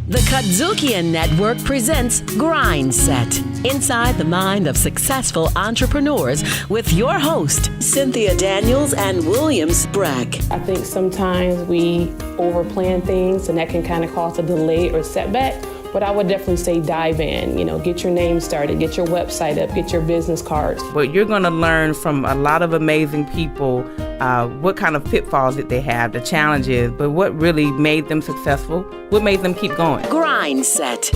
The KUDZUKIAN Network presents GRINDSET, inside the mind of successful entrepreneurs with your host, Cynthia Daniels and Brack. I think sometimes we overplan things and that can kind of cause a delay or setback. But I would definitely say dive in, get your name started, get your website up, get your business cards. But you're going to learn from a lot of amazing people what kind of pitfalls that they have, the challenges, but what really made them successful, what made them keep going. GRINDSET.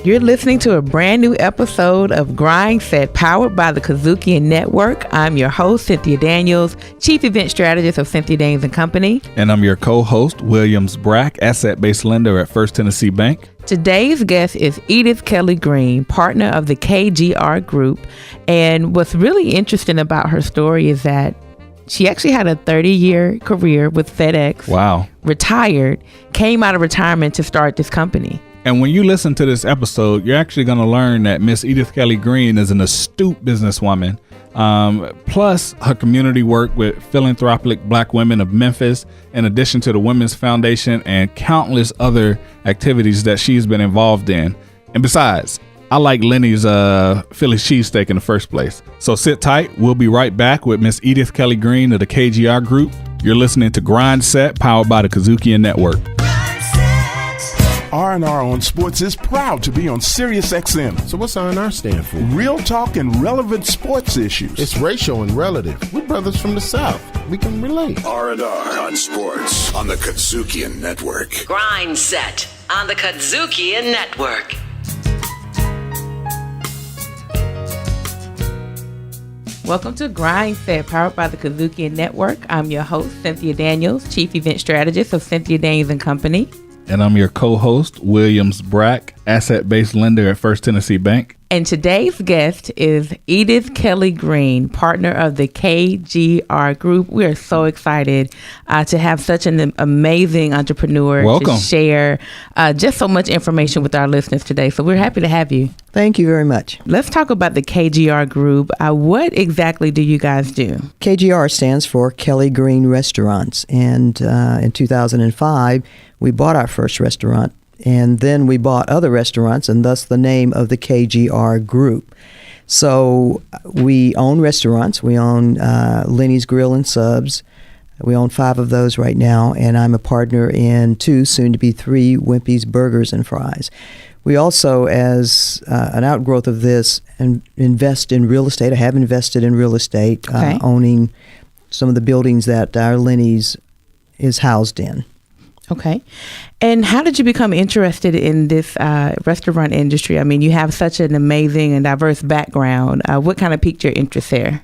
You're listening to a brand new episode of GRINDSET, powered by the KUDZUKIAN Network. I'm your host, Cynthia Daniels, Chief Event Strategist of Cynthia Daniels and Company. And I'm your co-host, Brack, asset-based lender at First Tennessee Bank. Today's guest is Edith Kelly-Green, partner of the KGR Group. And what's really interesting about her story is that she actually had a 30-year career with FedEx. Wow. Retired, came out of retirement to start this company. And when you listen to this episode, you're actually going to learn that Miss Edith Kelly-Green is an astute businesswoman. Plus her community work with philanthropic Black women of Memphis, in addition to the Women's Foundation and countless other activities that she's been involved in. And besides, I like Lenny's Philly cheesesteak in the first place. So sit tight. We'll be right back with Miss Edith Kelly-Green of the KGR Group. You're listening to GRINDSET, powered by the KUDZUKIAN Network. R&R on Sports is proud to be on Sirius XM. So what's R&R stand for? Real talk and relevant sports issues. It's racial and relative. We're brothers from the South. We can relate. R&R on Sports on the KUDZUKIAN Network. GRINDSET on the KUDZUKIAN Network. Welcome to GRINDSET, powered by the KUDZUKIAN Network. I'm your host, Cynthia Daniels, Chief Event Strategist of Cynthia Daniels and Company. And I'm your co-host, Brack, asset-based lender at First Tennessee Bank. And today's guest is Edith Kelly-Green, partner of the KGR Group. We are so excited to have such an amazing entrepreneur to share just so much information with our listeners today. So we're happy to have you. Thank you very much. Let's talk about the KGR Group. What exactly do you guys do? KGR stands for Kelly-Green Restaurants. And in 2005, we bought our first restaurant. And then we bought other restaurants, and thus the name of the KGR Group. So we own restaurants. We own Lenny's Grill and Subs. We own 5 of those right now, and I'm a partner in 2, soon to be 3, Wimpy's Burgers and Fries. We also, as an outgrowth of this, invest in real estate. I have invested in real estate, owning some of the buildings that our Lenny's is housed in. Okay. And how did you become interested in this restaurant industry? I mean, you have such an amazing and diverse background. What kind of piqued your interest there?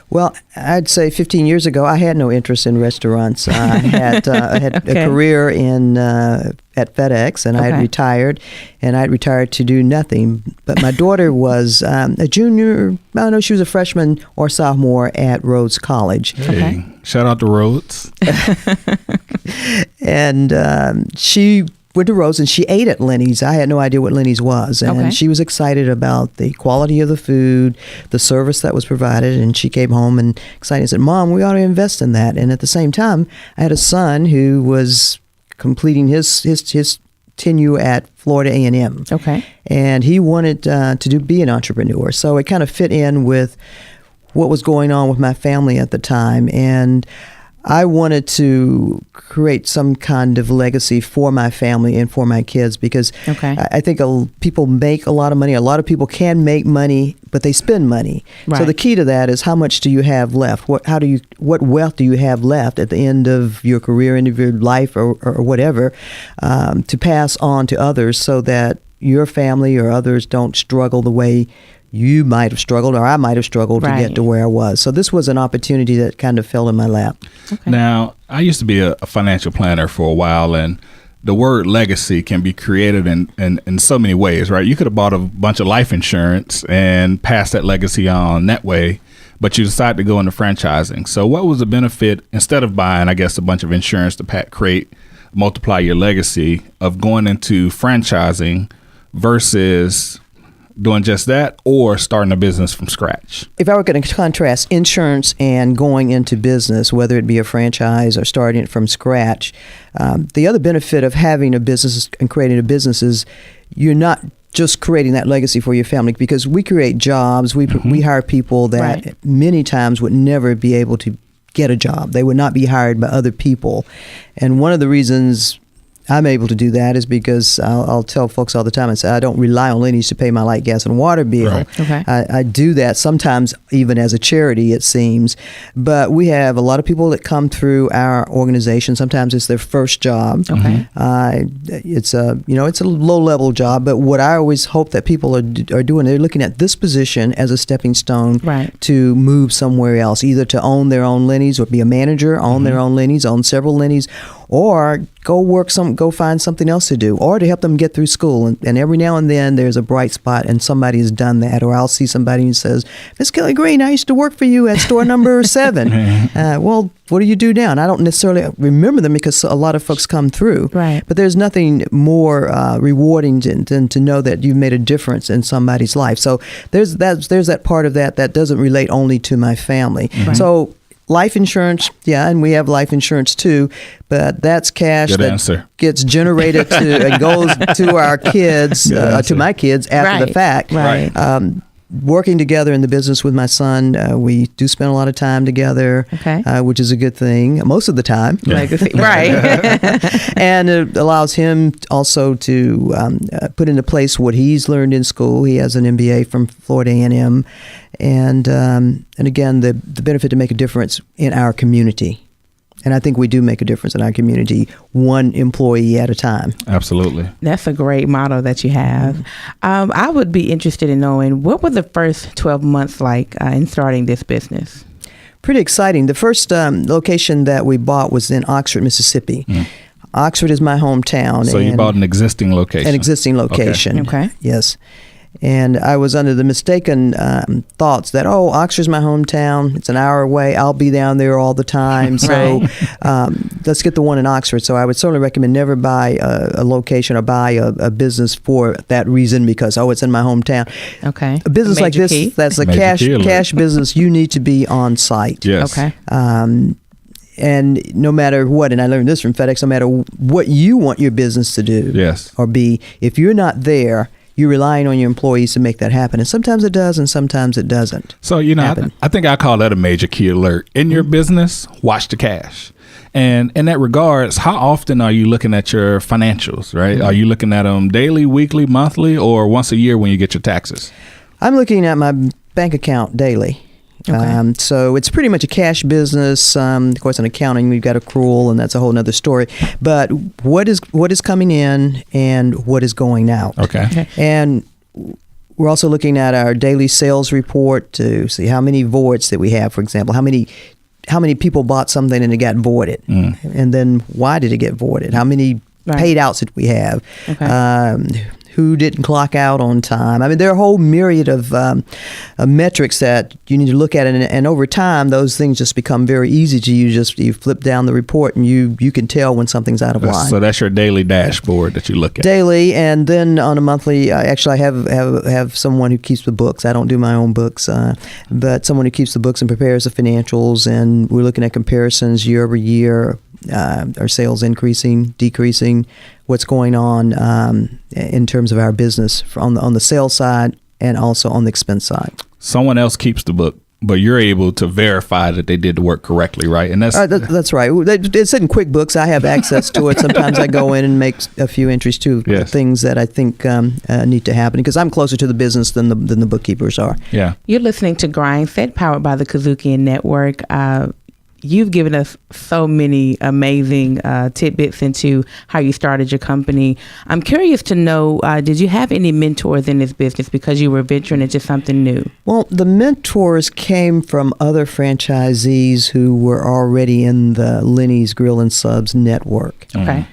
Well, I'd say 15 years ago, I had no interest in restaurants. I had a career at FedEx, and I had retired, and I had retired to do nothing. But my daughter was a junior. I don't know, she was a freshman or sophomore at Rhodes College. Hey, shout out to Rhodes. And she went to Rhodes, and she ate at Lenny's. I had no idea what Lenny's was. And she was excited about the quality of the food, the service that was provided. And she came home and excited and said, "Mom, we ought to invest in that." And at the same time, I had a son who was completing his tenure at Florida A&M. Okay. And he wanted to be an entrepreneur. So it kind of fit in with what was going on with my family at the time. And I wanted to create some kind of legacy for my family and for my kids, because I think people make a lot of money. A lot of people can make money, but they spend money. Right. So the key to that is, how much do you have left? What wealth do you have left at the end of your career, end of your life, or whatever, to pass on to others, so that your family or others don't struggle the way you might have struggled, or I might have struggled to get to where I was. So this was an opportunity that kind of fell in my lap. Okay. Now, I used to be a financial planner for a while, and the word legacy can be created in so many ways, right? You could have bought a bunch of life insurance and passed that legacy on that way, but you decided to go into franchising. So what was the benefit, instead of buying, I guess, a bunch of insurance to multiply your legacy, of going into franchising versus doing just that or starting a business from scratch? If I were going to contrast insurance and going into business, whether it be a franchise or starting it from scratch, the other benefit of having a business and creating a business is you're not just creating that legacy for your family, because we create jobs. We hire people that many times would never be able to get a job. They would not be hired by other people. And one of the reasons I'm able to do that is because I'll tell folks all the time, I say, I don't rely on Lenny's to pay my light, gas, and water bill. Right. Okay. I do that sometimes even as a charity, it seems. But we have a lot of people that come through our organization. Sometimes it's their first job. Okay. It's a low-level job, but what I always hope that people are doing, they're looking at this position as a stepping stone to move somewhere else, either to own their own Lenny's or be a manager, own their own Lenny's, own several Lenny's, or go find something else to do, or to help them get through school. And every now and then there's a bright spot and somebody has done that, or I'll see somebody who says, Miss Kelly-Green, I used to work for you at store number 7. Well, what do you do now? And I don't necessarily remember them because a lot of folks come through. Right. But there's nothing more rewarding than to know that you've made a difference in somebody's life. So there's that part of that doesn't relate only to my family. Right. So life insurance, and we have life insurance too, but that's cash gets generated and goes to our kids, to my kids after the fact. Right. Working together in the business with my son, we do spend a lot of time together, which is a good thing most of the time. Legacy. Right. And it allows him also to put into place what he's learned in school. He has an MBA from Florida A&M. And again, the benefit to make a difference in our community. And I think we do make a difference in our community, one employee at a time. Absolutely. That's a great motto that you have. I would be interested in knowing, what were the first 12 months like in starting this business? Pretty exciting. The first location that we bought was in Oxford, Mississippi. Oxford is my hometown. So you bought an existing location? An existing location. Okay. Yes. And I was under the mistaken thoughts that, Oxford's my hometown. It's an hour away. I'll be down there all the time. So let's get the one in Oxford. So I would certainly recommend never buy a location or buy a business for that reason, because, it's in my hometown. Okay. A business like this, that's a cash business, you need to be on site. Yes. Okay. And no matter what, and I learned this from FedEx, no matter what you want your business to do or be, if you're not there, you're relying on your employees to make that happen. And sometimes it does, and sometimes it doesn't. So, I think I call that a major key alert. In your business, watch the cash. And in that regards, how often are you looking at your financials, right? Are you looking at them daily, weekly, monthly, or once a year when you get your taxes? I'm looking at my bank account daily. Okay. So it's pretty much a cash business. Of course, in accounting, we've got accrual, and that's a whole nother story. But what is coming in and what is going out? Okay. And we're also looking at our daily sales report to see how many voids that we have. For example, how many people bought something and it got voided, and then why did it get voided? How many paid outs did we have? Okay. Who didn't clock out on time? I mean, there are a whole myriad of metrics that you need to look at, and over time, those things just become very easy to you. You flip down the report, and you can tell when something's out of line. So that's your daily dashboard that you look at daily, and then on a monthly. Actually, I have someone who keeps the books. I don't do my own books, but someone who keeps the books and prepares the financials, and we're looking at comparisons year over year. Our sales increasing, decreasing, what's going on in terms of our business on the sales side and also on the expense side. Someone else keeps the book, but you're able to verify that they did the work correctly, right? And that's right. It's in QuickBooks. I have access to it. Sometimes I go in and make a few entries too, things that I think need to happen, because I'm closer to the business than the bookkeepers are. Yeah. You're listening to GRINDSET, powered by the KUDZUKIAN Network. You've given us so many amazing tidbits into how you started your company. I'm curious to know, did you have any mentors in this business because you were venturing into something new? Well, the mentors came from other franchisees who were already in the Lenny's Grill and Subs network. Okay.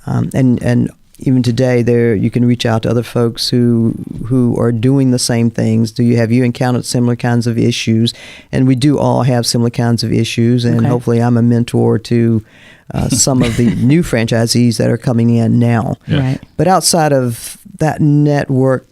And even today, you can reach out to other folks who are doing the same things. Have you encountered similar kinds of issues? And we do all have similar kinds of issues. And hopefully, I'm a mentor to some of the new franchisees that are coming in now. Yeah. Right. But outside of that network,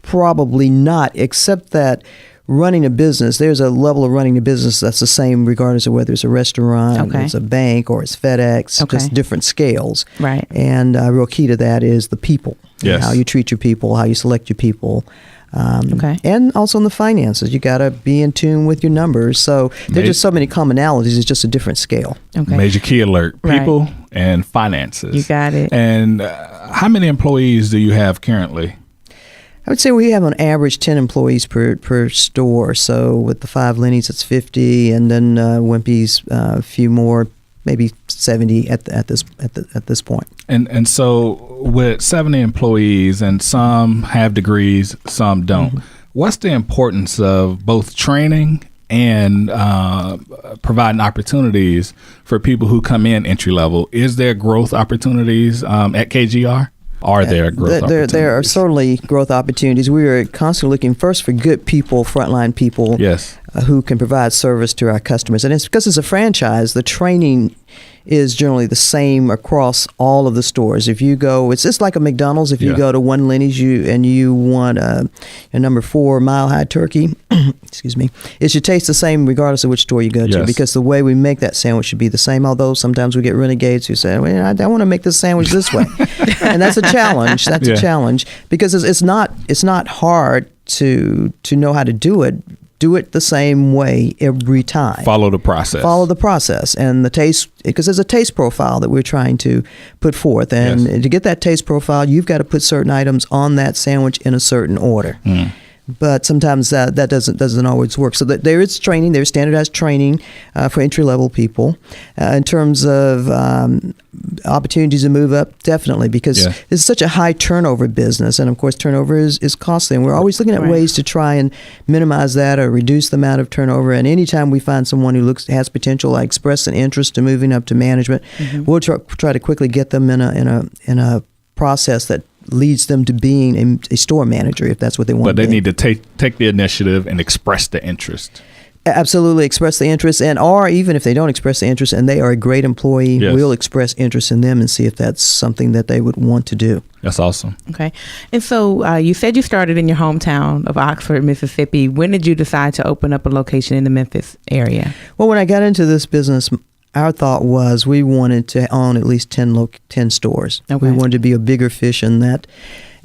probably not, except that running a business, there's a level of running a business that's the same regardless of whether it's a restaurant, it's a bank, or it's FedEx, just different scales. Right. And a real key to that is the people. Yes. How you treat your people, how you select your people. And also in the finances, you got to be in tune with your numbers. So there's just so many commonalities. It's just a different scale. Okay. Major key alert: people and finances. You got it. And how many employees do you have currently? I would say we have on average 10 employees per store. So with the 5 Lenny's, it's 50, and then Wimpy's a few more, maybe 70 at this point. And so with 70 employees, and some have degrees, some don't. What's the importance of both training and providing opportunities for people who come in entry level? Is there growth opportunities at KGR? Are there growth opportunities? There are certainly growth opportunities. We are constantly looking first for good people, frontline people, who can provide service to our customers. And it's because it's a franchise, the training is generally the same across all of the stores. If you go, it's just like a McDonald's. If you go to one Lenny's and you want a number 4 Mile High turkey, excuse me, it should taste the same regardless of which store you go to, because the way we make that sandwich should be the same. Although sometimes we get renegades who say, well, I want to make this sandwich this way. And that's a challenge. That's a challenge, because it's not hard to know how to do it. Do it the same way every time. Follow the process. And the taste, because there's a taste profile that we're trying to put forth. And to get that taste profile, you've got to put certain items on that sandwich in a certain order. But sometimes that doesn't always work. So there is training, there's standardized training for entry-level people. In terms of opportunities to move up, definitely, because it's such a high turnover business. And of course, turnover is costly. And we're always looking at ways to try and minimize that or reduce the amount of turnover. And anytime we find someone who has potential, like express an interest to moving up to management, we'll try to quickly get them in a process that leads them to being a store manager, if that's what they want. But they need to take the initiative and express the interest. Absolutely, express the interest, or even if they don't express the interest and they are a great employee, we'll express interest in them and see if that's something that they would want to do. That's awesome. Okay. And so you said you started in your hometown of Oxford, Mississippi. When did you decide to open up a location in the Memphis area? Well, when I got into this business, our thought was we wanted to own at least 10 stores. We wanted to be a bigger fish in that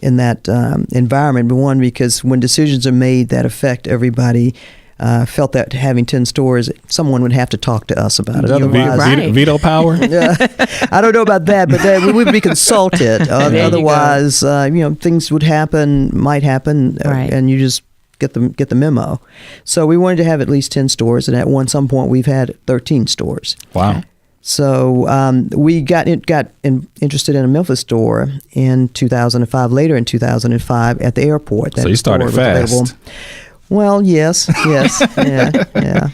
environment. But one, because when decisions are made that affect everybody, felt that having 10 stores, someone would have to talk to us about it. Otherwise, veto power? I don't know about that, but we would be consulted. Otherwise, things might happen, and you just get the memo. So we wanted to have at least 10 stores, and at some point we've had 13 stores. Wow. So we got interested in a Memphis store in 2005, later in 2005 at the airport. So you started fast. Well, yes, yeah.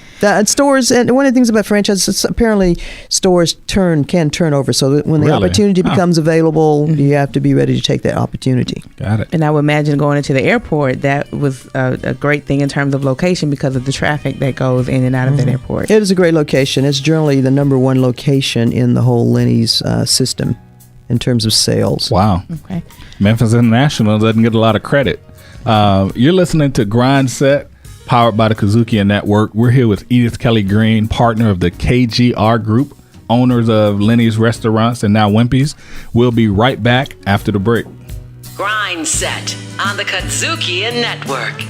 Stores, and one of the things about franchises, apparently stores can turn over. So that when the opportunity becomes available, you have to be ready to take that opportunity. Got it. And I would imagine going into the airport, that was a great thing in terms of location because of the traffic that goes in and out of that airport. It is a great location. It's generally the number 1 location in the whole Lenny's system in terms of sales. Wow. Okay. Memphis International doesn't get a lot of credit. You're listening to GRINDSET, powered by the KUDZUKIAN Network. We're here with Edith Kelly-Green, partner of the KGR Group, owners of Lenny's Restaurants and now Wimpy's. We'll be right back after the break. GRINDSET on the KUDZUKIAN Network.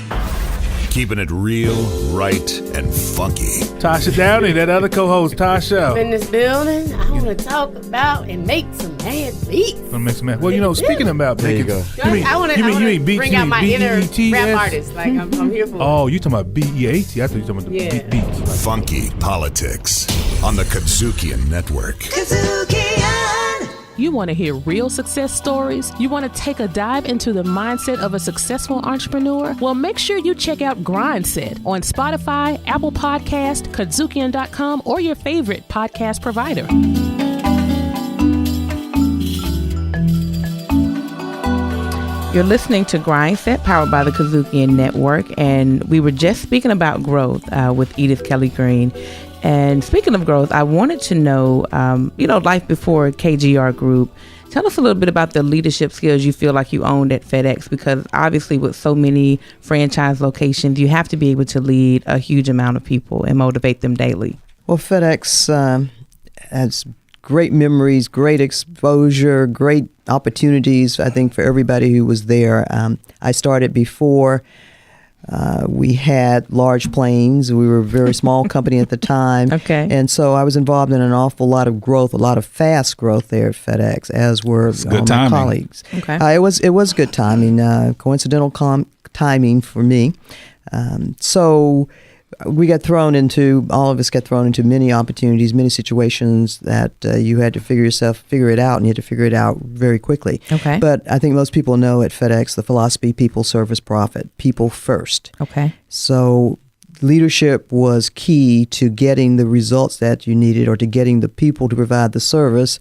Keeping it real, right, and funky. Tasha Downey, that other co-host, Tasha. In this building, I want to talk about and make some mad beats. Well, speaking about making, I want to bring out my inner rap artist. Like I'm here for. Oh, you talking about BEAT? I thought you talking about the beats. Funky politics on the KUDZUKIAN Network. KUDZUKIAN. You want to hear real success stories? You want to take a dive into the mindset of a successful entrepreneur? Well, make sure you check out GRINDSET on Spotify, Apple Podcast, KUDZUKIAN.com, or your favorite podcast provider. You're listening to GRINDSET, powered by the KUDZUKIAN Network, and we were just speaking about growth with Edith Kelly-Green. And speaking of growth, I wanted to know, life before KGR Group. Tell us a little bit about the leadership skills you feel like you owned at FedEx, because obviously with so many franchise locations, you have to be able to lead a huge amount of people and motivate them daily. Well, FedEx has great memories, great exposure, great opportunities, I think, for everybody who was there. I started before we had large planes. We were a very small company at the time. Okay. And so I was involved in an awful lot of growth, a lot of fast growth there at FedEx, as were all my colleagues. Okay. It was good timing, coincidental timing for me. So all of us got thrown into many opportunities, many situations that you had to figure it out, and you had to figure it out very quickly. Okay. But I think most people know at FedEx the philosophy: people, service, profit, people first. Okay. So leadership was key to getting the results that you needed, or to getting the people to provide the service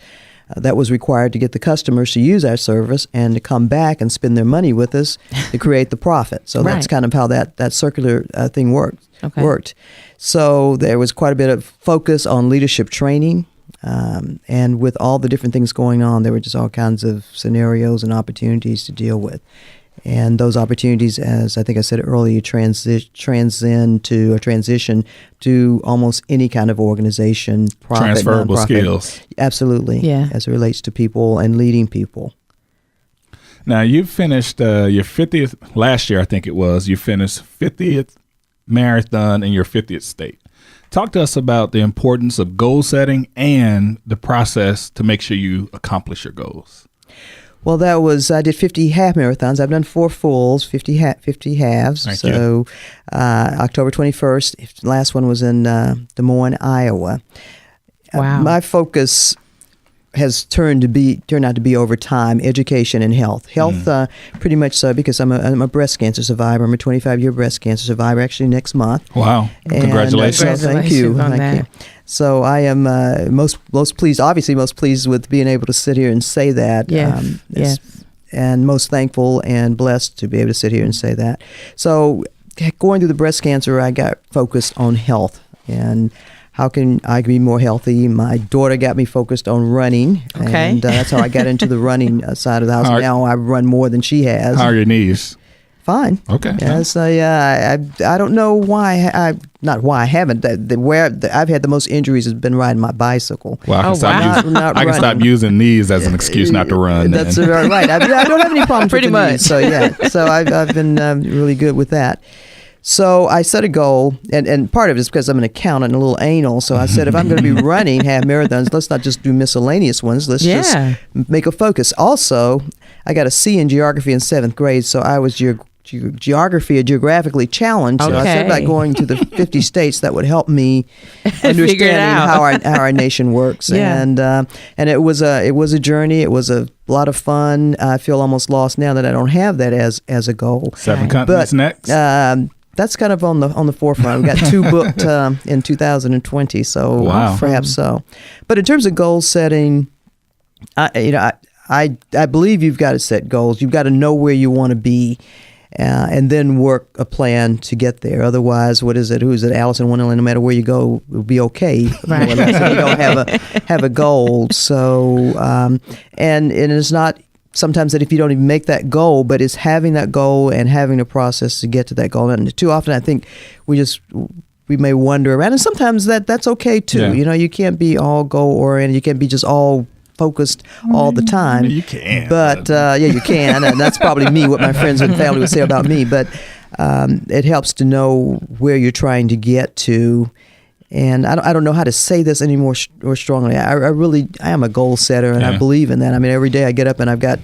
that was required to get the customers to use our service and to come back and spend their money with us to create the profit. So that's kind of how that circular thing worked. So there was quite a bit of focus on leadership training. And with all the different things going on, there were just all kinds of scenarios and opportunities to deal with. And those opportunities, as I think I said earlier, transition to almost any kind of organization, profit, transferable nonprofit. Skills. Absolutely, as it relates to people and leading people. Now, you finished your 50th, last year I think it was, you finished 50th marathon in your 50th state. Talk to us about the importance of goal setting and the process to make sure you accomplish your goals. Well, I did 50 half marathons. I've done 4 fulls, 50 halves. Thank you. October 21st, last one was in Des Moines, Iowa. Wow. My focus has turned out to be over time, education and health. Health, pretty much so, because I'm a breast cancer survivor. I'm a 25-year breast cancer survivor, actually next month. Wow. Congratulations. Thank you. So I am most pleased, obviously most pleased with being able to sit here and say that. Yes. And most thankful and blessed to be able to sit here and say that. So going through the breast cancer, I got focused on health and how can I be more healthy. My daughter got me focused on running. Okay. And that's how I got into the running side of the house. Now I run more than she has. How are your knees? Fine. Okay. Yes, I don't know why. Not why I haven't. Where I've had the most injuries has been riding my bicycle. Well, I can stop using knees as an excuse not to run. That's right. I don't have any problems Pretty with the much. knees. So yeah. So I've been really good with that. So I set a goal, and part of it is because I'm an accountant and a little anal. So I said, if I'm going to be running half marathons, let's not just do miscellaneous ones. Let's just make a focus. Also, I got a C in geography in 7th grade, so I was geographically challenged. So I said about going to the 50 states that would help me understanding how our nation works. And it was a journey. It was a lot of fun. I feel almost lost now that I don't have that as a goal. 7 continents next. That's kind of on the forefront. We got 2 booked in 2020, so perhaps so. But in terms of goal setting, I believe you've got to set goals. You've got to know where you want to be, and then work a plan to get there. Otherwise, what is it? Who is it? Alice in Wonderland. No matter where you go, it'll be okay. Right. You don't have a goal. So, and it's not. Sometimes that if you don't even make that goal, but it's having that goal and having a process to get to that goal. And too often I think we may wander around, and sometimes that's okay too. Yeah. You can't be all goal oriented. You can't be just all focused all the time. You can. But you can. And that's probably me, what my friends and family would say about me. But it helps to know where you're trying to get to. And I don't know how to say this any more strongly. I am a goal setter, and I believe in that. I mean, every day I get up and I've got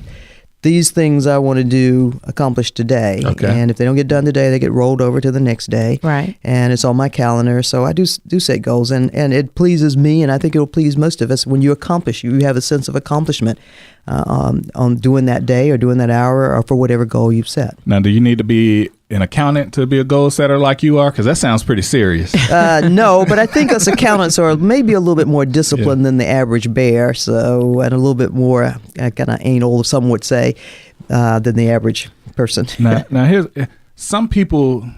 these things I want to accomplish today. Okay. And if they don't get done today, they get rolled over to the next day. Right. And it's on my calendar. So I do set goals, and it pleases me, and I think it'll please most of us when you accomplish. You have a sense of accomplishment on doing that day or doing that hour or for whatever goal you've set. Now, do you need to be an accountant to be a goal setter like you are? Because that sounds pretty serious. No, but I think us accountants are maybe a little bit more disciplined than the average bear. So, and a little bit more kind of anal, some would say, than the average person. Now here's some people.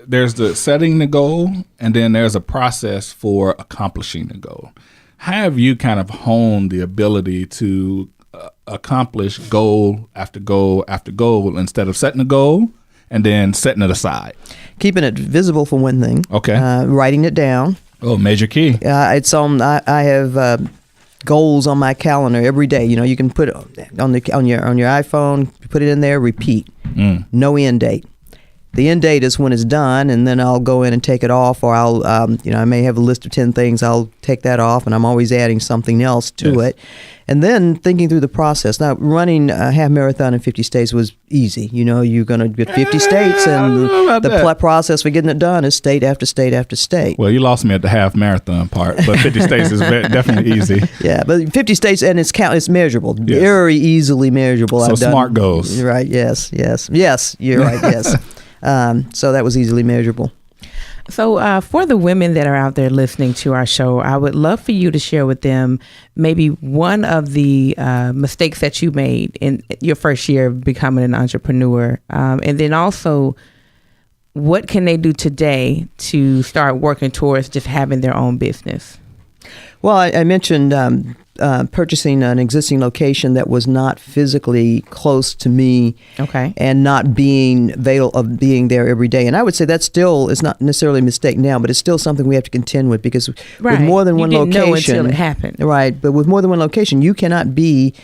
there's the setting the goal, and then there's a process for accomplishing the goal. How have you kind of honed the ability to accomplish goal after goal after goal instead of setting a goal and then setting it aside? Keeping it visible for one thing. Okay. Writing it down. Oh, major key. It's on. I have goals on my calendar every day. You know, you can put it on your iPhone. Put it in there. Repeat. No end date. The end date is when it's done, and then I'll go in and take it off, or I'll, I may have a list of 10 things. I'll take that off, and I'm always adding something else to it. And then thinking through the process. Now, running a half marathon in 50 states was easy. You know, you're going to get 50 states, and the process for getting it done is state after state after state. Well, you lost me at the half marathon part, but 50 states is definitely easy. Yeah, but 50 states, and it's measurable, very easily measurable. So SMART goals. Right, yes, you're right, yes. So that was easily measurable. So for the women that are out there listening to our show, I would love for you to share with them maybe one of the mistakes that you made in your first year of becoming an entrepreneur. And then also, what can they do today to start working towards just having their own business? Well, I mentioned purchasing an existing location that was not physically close to me, and not being being there every day. And I would say that still is not necessarily a mistake now, but it's still something we have to contend with, because with more than one location, know until it happened. Right? But with more than one location, you cannot be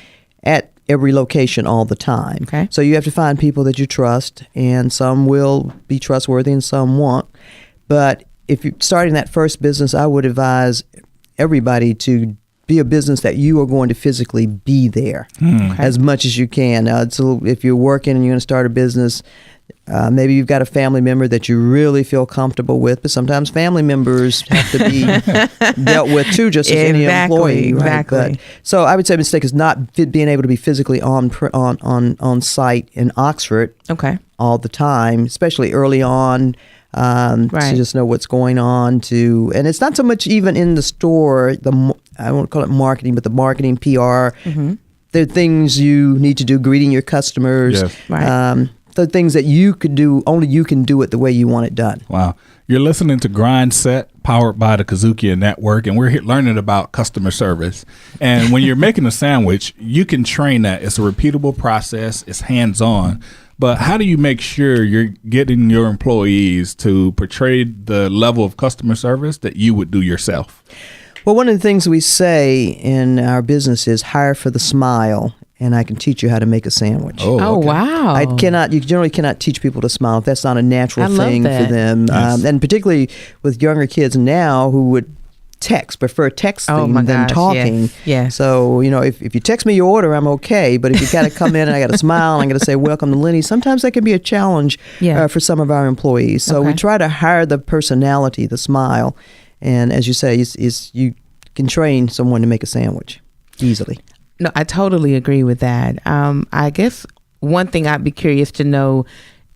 at every location all the time. Okay. So you have to find people that you trust, and some will be trustworthy and some won't. But if you're starting that first business, I would advise everybody to be a business that you are going to physically be there as much as you can. So if you're working and you're going to start a business, maybe you've got a family member that you really feel comfortable with, but sometimes family members have to be dealt with too, just as any employee. Right? Exactly. So I would say a mistake is not being able to be physically on site in Oxford all the time, especially early on. To just know what's going on and it's not so much even in the store, I won't call it marketing, but the marketing, PR, there are things you need to do, greeting your customers, the things that you could do, only you can do it the way you want it done. Wow. You're listening to GRINDSET, powered by the KUDZUKIAN Network, and we're here learning about customer service. And when you're making a sandwich, you can train that. It's a repeatable process. It's hands-on. But how do you make sure you're getting your employees to portray the level of customer service that you would do yourself? Well, one of the things we say in our business is hire for the smile, and I can teach you how to make a sandwich. Oh, wow. You generally cannot teach people to smile if that's not a natural thing for them. Yes. And particularly with younger kids now who would prefer texting than talking. Yeah. So, if you text me your order, I'm okay. But if you got to come in and I got to smile and I got to say, welcome to Lenny, sometimes that can be a challenge for some of our employees. So we try to hire the personality, the smile. And as you say, you can train someone to make a sandwich easily. No, I totally agree with that. I guess one thing I'd be curious to know,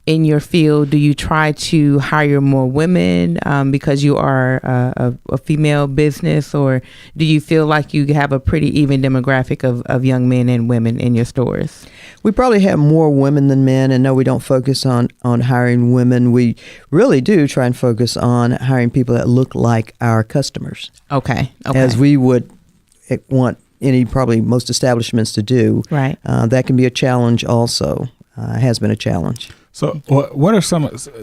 in your field, do you try to hire more women because you are a female business, or do you feel like you have a pretty even demographic of young men and women in your stores? We probably have more women than men, and no, we don't focus on hiring women. We really do try and focus on hiring people that look like our customers. Okay. As we would want probably most establishments to do. Right. That can be a challenge also. Has been a challenge. So what are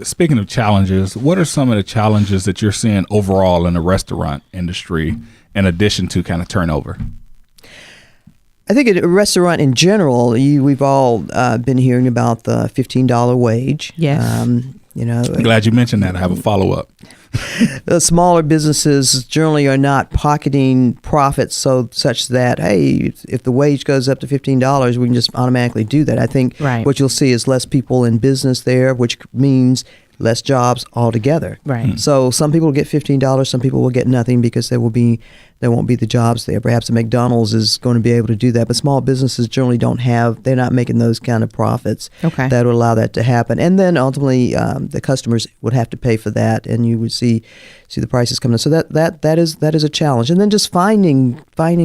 speaking of challenges, what are some of the challenges that you're seeing overall in the restaurant industry in addition to kind of turnover? I think a restaurant in general, we've all been hearing about the $15 wage. Yes. I'm glad you mentioned that. I have a follow-up. The smaller businesses generally are not pocketing profits such that, hey, if the wage goes up to $15, we can just automatically do that. I think what you'll see is less people in business there, which means less jobs altogether. Right. So some people will get $15, some people will get nothing because there will be there won't be the jobs there. Perhaps a McDonald's is going to be able to do that, but small businesses generally they're not making those kind of profits that would allow that to happen. And then ultimately, the customers would have to pay for that, and you would see the prices coming in. So that is a challenge. And then just finding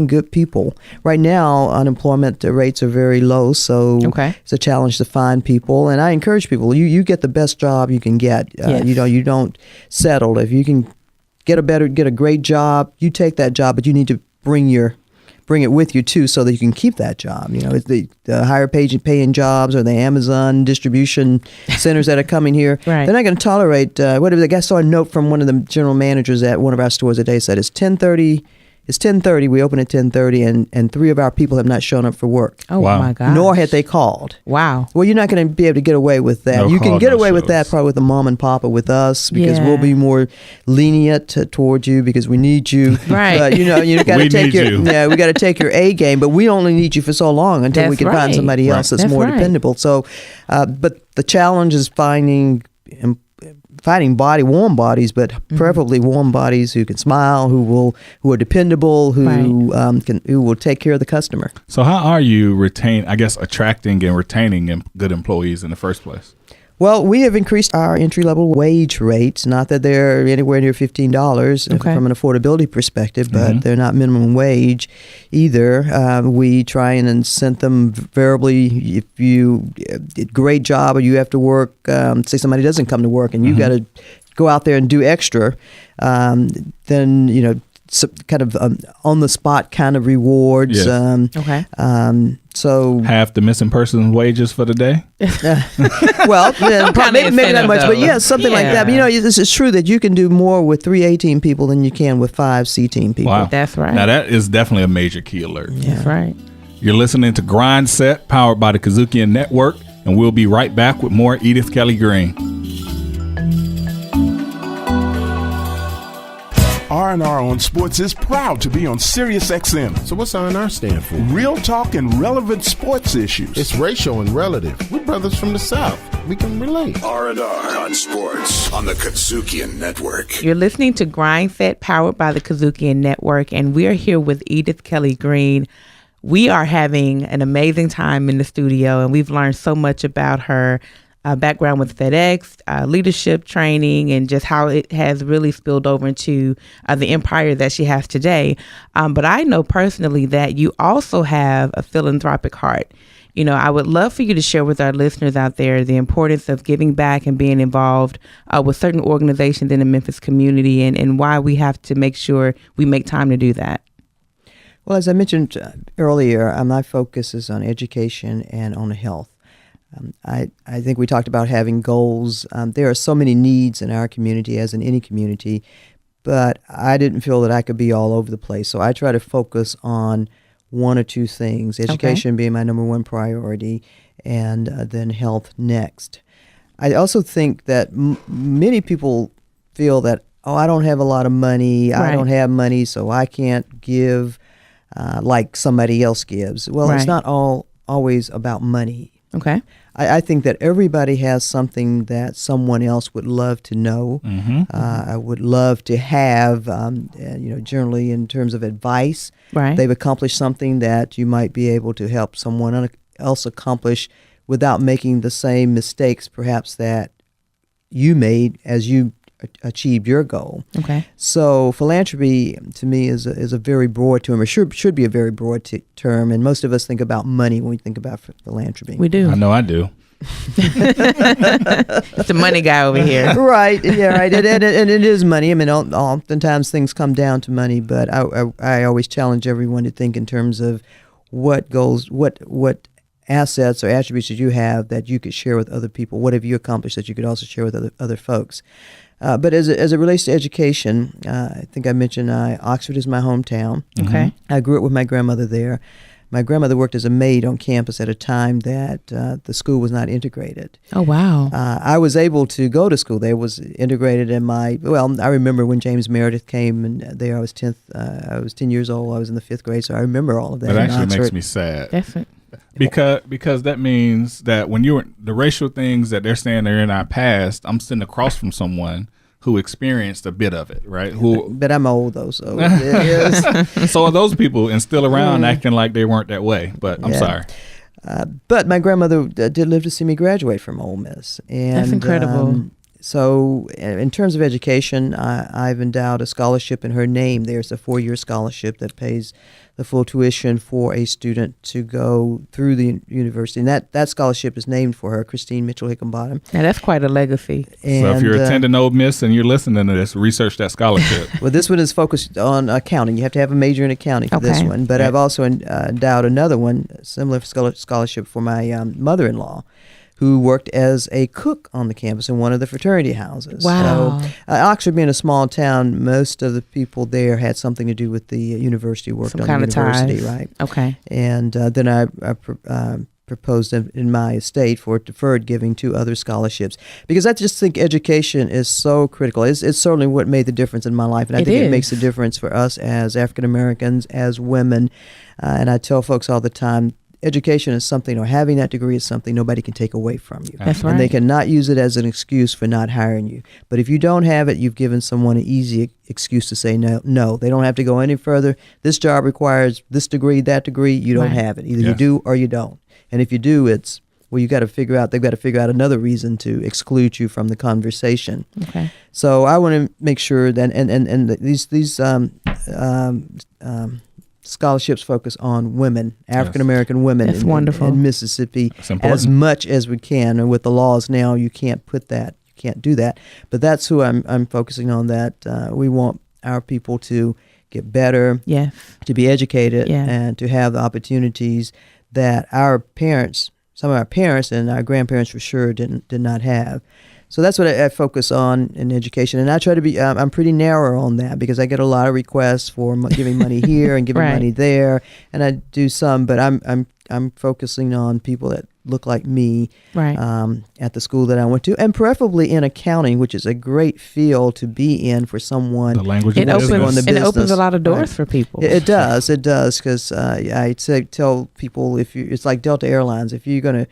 good people. Right now, unemployment rates are very low, so it's a challenge to find people. And I encourage people, you get the best job you can get. You don't settle. If you can get a great job, you take that job, but you need to bring it with you too, so that you can keep that job. It's the higher paying jobs or the Amazon distribution centers that are coming here. Right. They're not going to tolerate whatever. I saw a note from one of the general managers at one of our stores today said it's 10:30. It's 10:30. We open at 10:30, and 3 of our people have not shown up for work. Oh, wow. My God! Nor had they called. Wow. Well, you're not going to be able to get away with that. You can get away with that probably with a mom and pop or with us, because we'll be more lenient towards you because we need you. Right. But you got to take we got to take your A game, but we only need you for so long until we can find somebody else that's more dependable. So, but the challenge is finding warm bodies, but preferably warm bodies who can smile, who are dependable, who will take care of the customer. So how are you attracting and retaining good employees in the first place? Well, we have increased our entry-level wage rates. Not that they're anywhere near $15 from an affordability perspective, but they're not minimum wage either. We try and incent them variably. If you did a great job or you have to work, say somebody doesn't come to work and you got to go out there and do extra, then, kind of on the spot kind of rewards. So half the missing person's wages for the day. Well, maybe not much, but something like that. But this is true that you can do more with 3 A-team people than you can with 5 C-team people. Wow. That's right. Now that is definitely a major key alert. Yeah. That's right. You're listening to GRINDSET, powered by the KUDZUKIAN Network, and we'll be right back with more Edith Kelly-Green. R&R on Sports is proud to be on Sirius XM. So what's R&R stand for? Real talk and relevant sports issues. It's racial and relative. We're brothers from the South. We can relate. R&R on Sports on the KUDZUKIAN Network. You're listening to GRINDSET, powered by the KUDZUKIAN Network, and we're here with Edith Kelly-Green. We are having an amazing time in the studio, and we've learned so much about her background with FedEx, leadership training, and just how it has really spilled over into the empire that she has today. But I know personally that you also have a philanthropic heart. I would love for you to share with our listeners out there the importance of giving back and being involved with certain organizations in the Memphis community, and why we have to make sure we make time to do that. Well, as I mentioned earlier, my focus is on education and on health. I think we talked about having goals. There are so many needs in our community, as in any community, but I didn't feel that I could be all over the place. So I try to focus on 1 or 2 things, education being my number 1 priority, and then health next. I also think that many people feel that, I don't have a lot of money, I don't have money, so I can't give like somebody else gives. Well, it's not always about money. Okay. I think that everybody has something that someone else would love to know. Would love to have, generally in terms of advice. Right. They've accomplished something that you might be able to help someone else accomplish without making the same mistakes perhaps that you made as you achieved your goal. Okay. So philanthropy to me is a very broad term. It should be a very broad term, and most of us think about money when we think about philanthropy. We do. I know I do. It's a money guy over here. Right. Yeah. Right. And it is money. I mean, oftentimes things come down to money, but I always challenge everyone to think in terms of what goals, what assets or attributes that you have that you could share with other people. What have you accomplished that you could also share with other folks? But as it relates to education, I think I mentioned Oxford is my hometown. Okay. I grew up with my grandmother there. My grandmother worked as a maid on campus at a time that the school was not integrated. Oh, wow. I was able to go to school there. It was integrated in I remember when James Meredith came, and there I was 10 years old. I was in the 5th grade, so I remember all of that. That actually makes me sad. Definitely. Because that means that when the racial things that they're saying they're in our past, I'm sitting across from someone who experienced a bit of it, right? But I'm old though, so it is. So are those people and still around acting like they weren't that way? But I'm sorry. But my grandmother did live to see me graduate from Ole Miss. And, that's incredible. So in terms of education, I've endowed a scholarship in her name. There's a 4-year scholarship that pays the full tuition for a student to go through the university. And that scholarship is named for her, Christine Mitchell Hickenbottom. Now, that's quite a legacy. And, so if you're attending Ole Miss and you're listening to this, research that scholarship. Well, this one is focused on accounting. You have to have a major in accounting for this one. But I've also endowed another one, similar scholarship for my mother-in-law, who worked as a cook on the campus in one of the fraternity houses. Wow. So Oxford being a small town, most of the people there had something to do with the university, worked some on kind the university, of ties. right? Okay. And then I proposed in my estate for deferred giving to other scholarships, because I just think education is so critical. It's certainly what made the difference in my life, and I think it makes a difference for us as African Americans, as women. And I tell folks all the time, education is something, or having that degree is something nobody can take away from you. That's right. And they cannot use it as an excuse for not hiring you. But if you don't have it, you've given someone an easy excuse to say no. No, they don't have to go any further. This job requires this degree, that degree. You don't have it. Either you do or you don't. And if you do, it's, well, they've got to figure out another reason to exclude you from the conversation. Okay. So I want to make sure that, and these scholarships focus on women, African American women in Mississippi as much as we can. And with the laws now, you can't do that. But that's who I'm focusing on. That we want our people to get better, to be educated, and to have the opportunities that some of our parents and our grandparents for sure did not have. So that's what I focus on in education, and I try to be. I'm pretty narrow on that because I get a lot of requests for giving money here and giving money there, and I do some. But I'm focusing on people that look like me at the school that I went to, and preferably in accounting, which is a great field to be in for someone. The language it opens a lot of doors for people. It does, because I tell people it's like Delta Airlines. If you're going to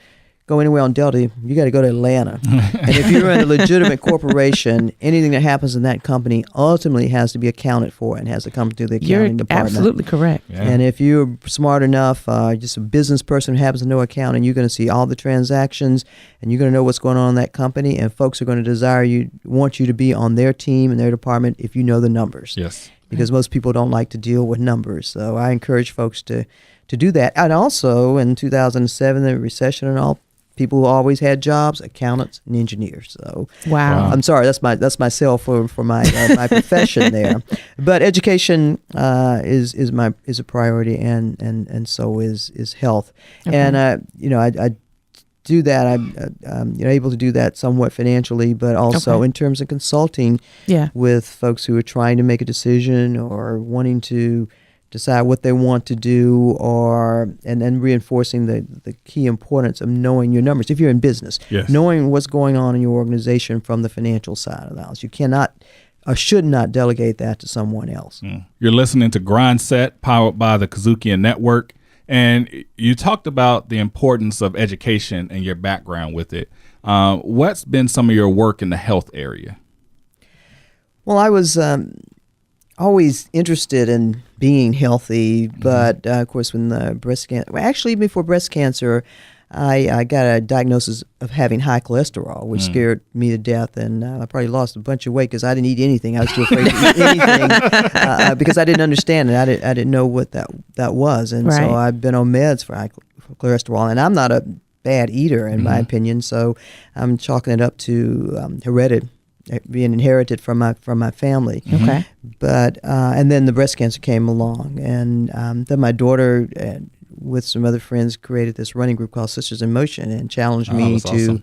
go anywhere on Delta, you got to go to Atlanta. And if you're in a legitimate corporation, anything that happens in that company ultimately has to be accounted for and has to come through the accounting department. You're absolutely correct. Yeah. And if you're smart enough, just a business person who happens to know accounting, you're going to see all the transactions and you're going to know what's going on in that company, and folks are going to want you to be on their team and their department if you know the numbers. Yes. Because most people don't like to deal with numbers. So I encourage folks to do that. And also in 2007, the recession and all, people who always had jobs, accountants and engineers. So wow. I'm sorry, that's my sell for my my profession there. But education is a priority, and so is health. Okay. And I do that. I'm able to do that somewhat financially, but also in terms of consulting with folks who are trying to make a decision or wanting to decide what they want to do, and then reinforcing the key importance of knowing your numbers. If you're in business, knowing what's going on in your organization from the financial side of the house. You cannot or should not delegate that to someone else. You're listening to GRINDSET, powered by the KUDZUKIAN Network. And you talked about the importance of education and your background with it. What's been some of your work in the health area? Well, I was always interested in being healthy, but of course, when the breast cancer, actually before breast cancer, I got a diagnosis of having high cholesterol, which scared me to death, and I probably lost a bunch of weight because I didn't eat anything. I was too afraid to eat anything because I didn't understand it. I didn't know what that was, and so I've been on meds for high cholesterol, and I'm not a bad eater in my opinion, so I'm chalking it up to being inherited from my family. Okay. But and then the breast cancer came along, and then my daughter with some other friends created this running group called Sisters in Motion and challenged me to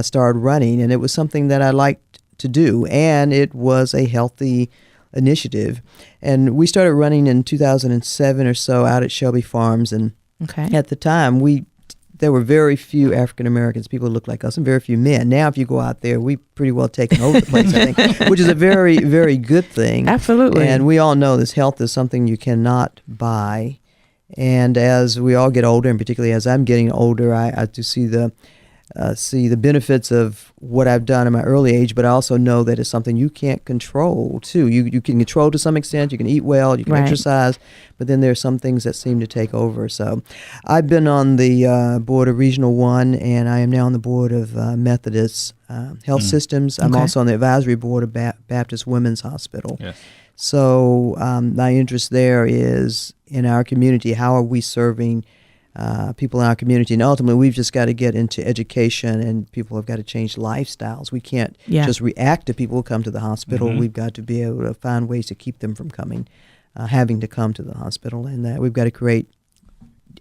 start running, and it was something that I liked to do, and it was a healthy initiative. And we started running in 2007 or so out at Shelby Farms, and at the time there were very few African Americans, people who looked like us, and very few men. Now, if you go out there, we've pretty well taken over the place, I think, which is a very, very good thing. Absolutely. And we all know this health is something you cannot buy. And as we all get older, and particularly as I'm getting older, I do see the see the benefits of what I've done in my early age, but I also know that it's something you can't control too. You can control to some extent. You can eat well, you can exercise, but then there are some things that seem to take over. So I've been on the board of Regional 1, and I am now on the board of Methodist Health Systems. I'm also on the advisory board of Baptist Women's Hospital. Yes. So my interest there is in our community. How are we serving people in our community? And ultimately, we've just got to get into education, and people have got to change lifestyles. We can't just react to people who come to the hospital. We've got to be able to find ways to keep them from having to come to the hospital. And we've got to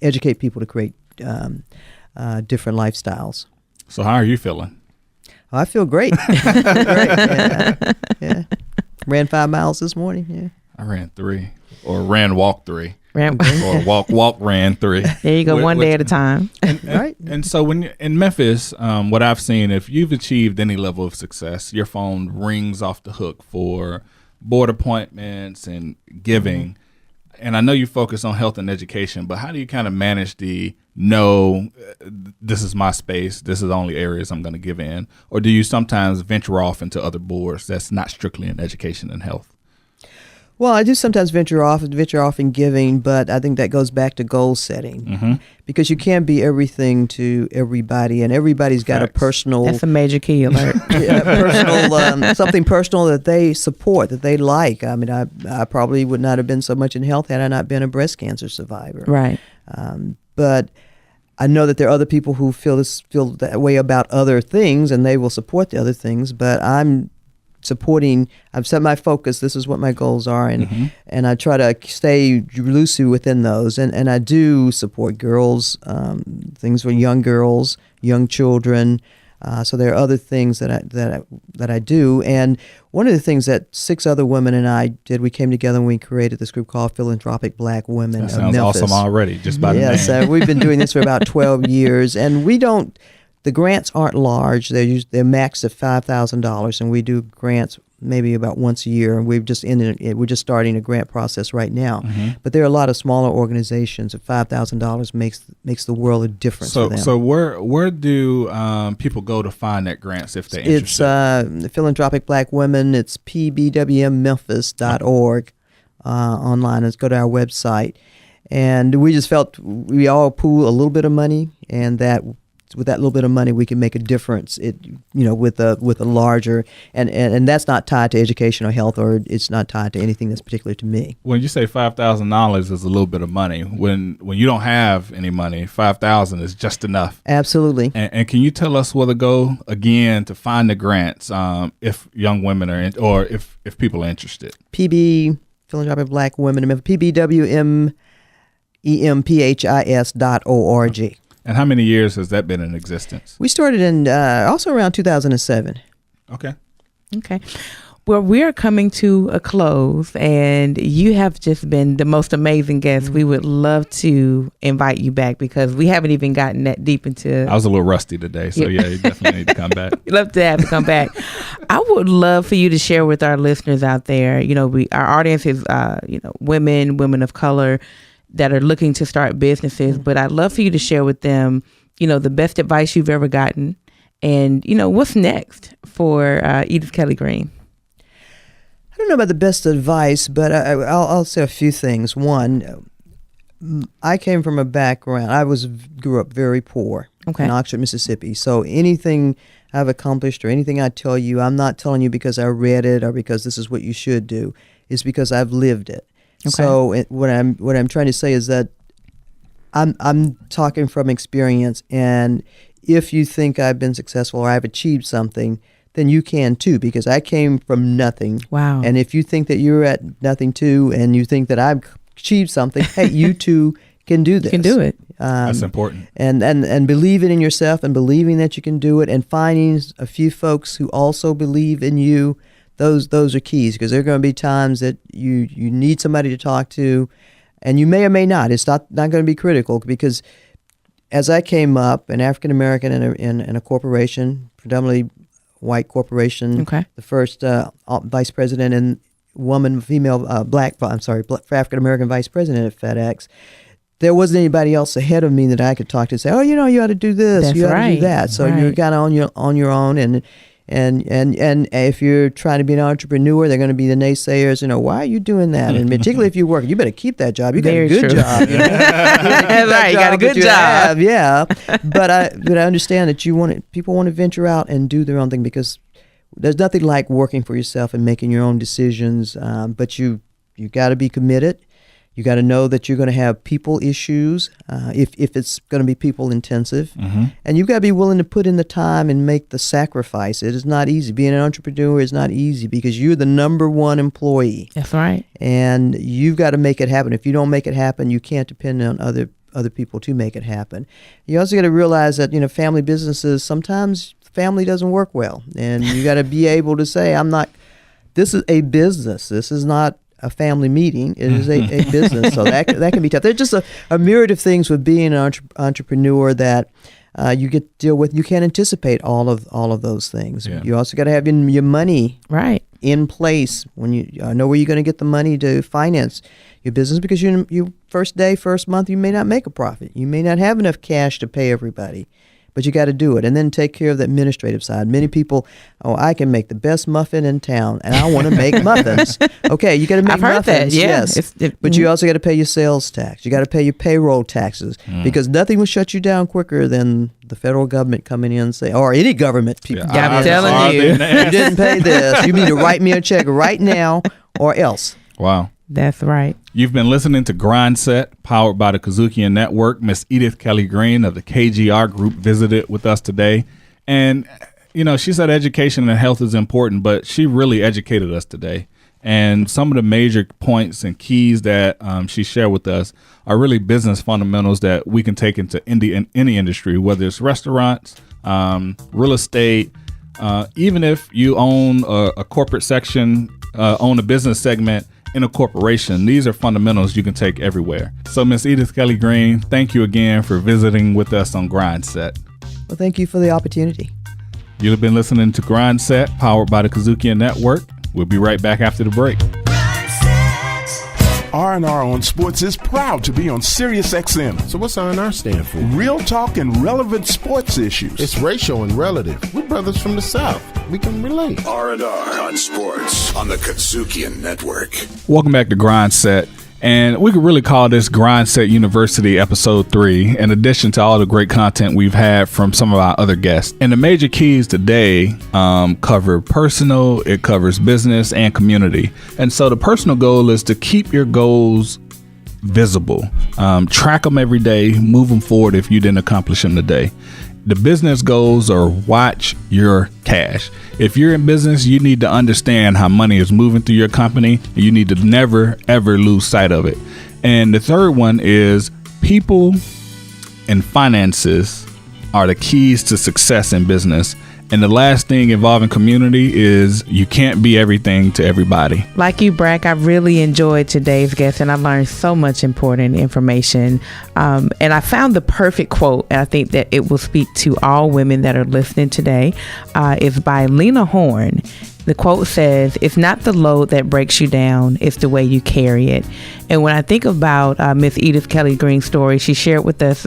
educate people to create different lifestyles. So how are you feeling? I feel great. Yeah. Ran 5 miles this morning. Yeah. I ran 3, or walk 3. Or walk ran 3. There you go, one day at a time. And so when you're in Memphis, what I've seen, if you've achieved any level of success, your phone rings off the hook for board appointments and giving. And I know you focus on health and education, but how do you kind of manage this is my space, this is the only areas I'm going to give in? Or do you sometimes venture off into other boards that's not strictly in education and health? Well, I do sometimes venture off in giving, but I think that goes back to goal setting, because you can't be everything to everybody, and everybody's got a personal. That's a major key alert. Something personal that they support, that they like. I mean, I probably would not have been so much in health had I not been a breast cancer survivor. Right. But I know that there are other people who feel that way about other things, and they will support the other things. But I've set my focus, this is what my goals are, and I try to stay loosely within those. And I do support girls, things for young girls, young children. So there are other things that I do. And one of the things that 6 other women and I did, we came together and we created this group called Philanthropic Black Women of Memphis. That sounds awesome already, just by the name. Yes, we've been doing this for about 12 years, and the grants aren't large. They're maxed at $5,000, and we do grants maybe about once a year. And we're just starting a grant process right now. But there are a lot of smaller organizations. At $5,000 makes the world a difference for them. So where do people go to find that grants if they're interested? It's Philanthropic Black Women. It's pbwmmemphis.org online. Let's go to our website. And we just felt we all pool a little bit of money, and that with that little bit of money we can make a difference. With a larger and that's not tied to education or health, or it's not tied to anything that's particular to me. When you say $5,000 is a little bit of money, when you don't have any money, $5,000 is just enough. Absolutely. And can you tell us where to go again to find the grants if young women are or if people are interested? PB Philanthropic Black Women, PBWMEMPHIS.org. And how many years has that been in existence? We started in also around 2007. Okay. Well, we're coming to a close, and you have just been the most amazing guest. We would love to invite you back because we haven't even gotten that deep into. I was a little rusty today, so you definitely need to come back. Love to have you come back. I would love for you to share with our listeners out there. Our audience is women of color that are looking to start businesses, but I'd love for you to share with them, the best advice you've ever gotten, and what's next for Edith Kelly-Green. I don't know about the best advice, but I'll say a few things. One, I came from a background. Grew up very poor in Oxford, Mississippi. So anything I've accomplished or anything I tell you, I'm not telling you because I read it or because this is what you should do. It's because I've lived it. Okay. So what I'm trying to say is that I'm talking from experience, and if you think I've been successful or I've achieved something, then you can too, because I came from nothing. Wow. And if you think that you're at nothing too, and you think that I've achieved something, hey, you too can do this. You can do it. That's important. And believing in yourself and believing that you can do it, and finding a few folks who also believe in you. Those are keys, because there are going to be times that you need somebody to talk to, and you may or may not. It's not going to be critical, because as I came up, an African American in a corporation, predominantly white corporation, the first vice president and African American vice president at FedEx, there wasn't anybody else ahead of me that I could talk to and say, oh, you ought to do this, That's you ought right. to do that. So you're kind of on your own, and if you're trying to be an entrepreneur, they're going to be the naysayers. Why are you doing that? And particularly if you work, you better keep that job. You got a good job. That's right. You got a good job. Yeah. But I understand that people want to venture out and do their own thing, because there's nothing like working for yourself and making your own decisions. But you got to be committed. You got to know that you're going to have people issues if it's going to be people intensive. Mm-hmm. And you've got to be willing to put in the time and make the sacrifice. It is not easy. Being an entrepreneur is not easy, because you're the number one employee. That's right. And you've got to make it happen. If you don't make it happen, you can't depend on other people to make it happen. You also got to realize that, family businesses, sometimes family doesn't work well. And you got to be able to say, this is a business. This is not a family meeting. It is a business, so that can be tough. There's just a myriad of things with being an entrepreneur that you get to deal with. You can't anticipate all of those things. Yeah. You also got to have your money in place when you know where you're going to get the money to finance your business, because you first month you may not make a profit. You may not have enough cash to pay everybody. But you got to do it, and then take care of the administrative side. Many people, I can make the best muffin in town, and I want to make muffins. Okay, you got to make I've heard muffins. That, yeah. Yes, but you also got to pay your sales tax. You got to pay your payroll taxes, because nothing will shut you down quicker than the federal government coming in and say, or any government people. Yeah, I'm telling you, you didn't pay this. You need to write me a check right now, or else. Wow. That's right. You've been listening to GRINDSET, powered by the KUDZUKIAN Network. Miss Edith Kelly-Green of the KGR Group visited with us today. And, she said education and health is important, but she really educated us today. And some of the major points and keys that she shared with us are really business fundamentals that we can take into any industry, whether it's restaurants, real estate, even if you own a corporate section, own a business segment in a corporation. These are fundamentals you can take everywhere. So Miss Edith Kelly-Green, thank you again for visiting with us on GRINDSET. Well, thank you for the opportunity. You've been listening to GRINDSET, powered by the KUDZUKIAN Network. We'll be right back after the break. R&R on Sports is proud to be on Sirius XM. So what's R&R stand for? Real talk and relevant sports issues. It's racial and relative. We're brothers from the South. We can relate. R&R on Sports on the KUDZUKIAN Network. Welcome back to GRINDSET. And we could really call this GRINDSET University Episode 3, in addition to all the great content we've had from some of our other guests. And the major keys today cover personal, it covers business, and community. And so the personal goal is to keep your goals visible. Track them every day, move them forward if you didn't accomplish them today. The business goals are watch your cash. If you're in business, you need to understand how money is moving through your company. And you need to never, ever lose sight of it. And the third one is people and finances are the keys to success in business. And the last thing involving community is you can't be everything to everybody. Like you, Brack, I really enjoyed today's guest, and I learned so much important information. And I found the perfect quote, and I think that it will speak to all women that are listening today. It's by Lena Horne. The quote says, "It's not the load that breaks you down, it's the way you carry it." And when I think about Miss Edith Kelly-Green's story, she shared with us,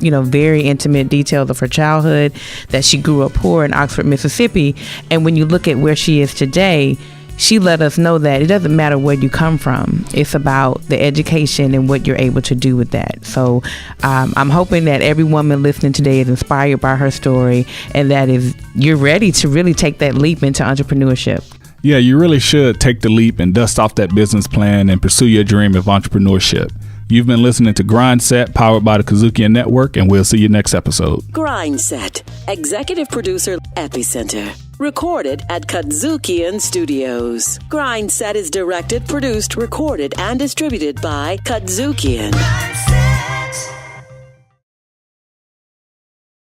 very intimate details of her childhood, that she grew up poor in Oxford, Mississippi. And when you look at where she is today, she let us know that it doesn't matter where you come from. It's about the education and what you're able to do with that. So I'm hoping that every woman listening today is inspired by her story, and that is you're ready to really take that leap into entrepreneurship. Yeah, you really should take the leap and dust off that business plan and pursue your dream of entrepreneurship. You've been listening to GRINDSET, powered by the KUDZUKIAN Network, and we'll see you next episode. GRINDSET, executive producer, Epicenter. Recorded at KUDZUKIAN Studios. GRINDSET is directed, produced, recorded, and distributed by KUDZUKIAN.